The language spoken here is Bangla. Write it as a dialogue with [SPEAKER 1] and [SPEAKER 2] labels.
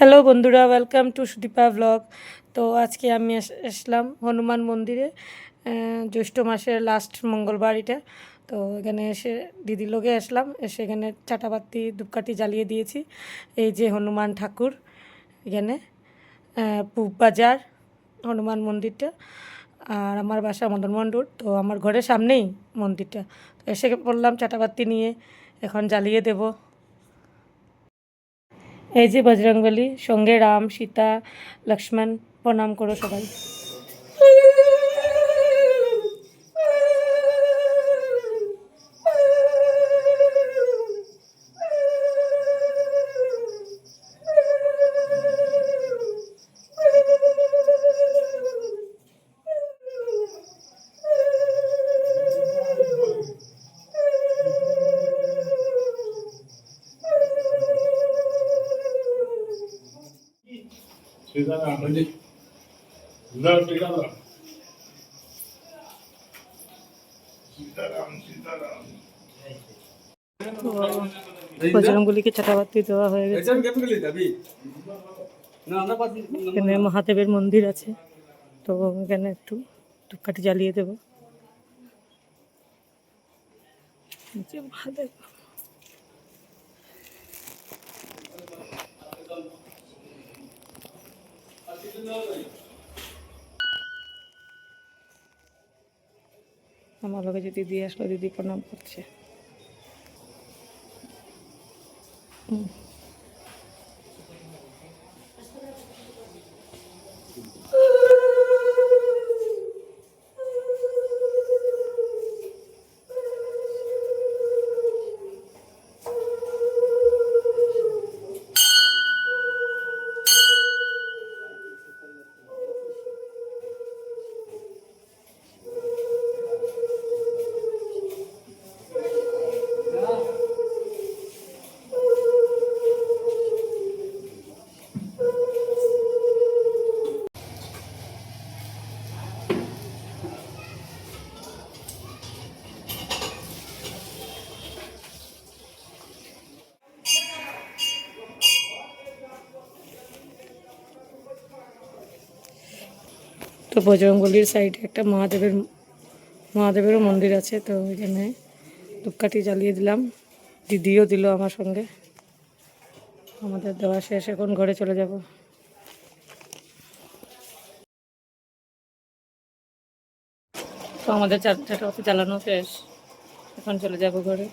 [SPEAKER 1] হ্যালো বন্ধুরা, ওয়েলকাম টু সুদীপা ব্লগ। তো আজকে আমি আসলাম হনুমান মন্দিরে। জ্যৈষ্ঠ মাসের লাস্ট মঙ্গলবার এটা। তো এখানে এসে দিদির লোকে আসলাম, এসে এখানে চাটাবাতি ধূপকাঠি জ্বালিয়ে দিয়েছি। এই যে হনুমান ঠাকুর এখানে, পূব বাজার হনুমান মন্দিরটা। আর আমার বাসা মদনমন্ডল, তো আমার ঘরের সামনেই মন্দিরটা। তো এসে বললাম চাটাবাতি নিয়ে এখন জ্বালিয়ে দেব। এই যে বজরংবলী, সঙ্গে রাম, সীতা, লক্ষ্মণ, প্রণাম করো সবাই। বজরংবলীকে চাটাবাতি দেওয়া হয়ে গেছে। এখানে মহাদেবের মন্দির আছে, তো এখানে একটু ধূপকাঠি জ্বালিয়ে দেব। মহাদেব আমার লগে যে দিদি আসলো, দিদি প্রণাম করছে। তো বজরংবলীর সাইডে একটা মহাদেবেরও মন্দির আছে, তো এখানে ধূপকাঠি জ্বালিয়ে দিলাম। দিদিও দিল আমার সঙ্গে। আমাদের দেওয়া শেষ, এখন ঘরে চলে যাব। তো আমাদের চাটাবাতি জ্বালানো শেষ, এখন চলে যাব ঘরে।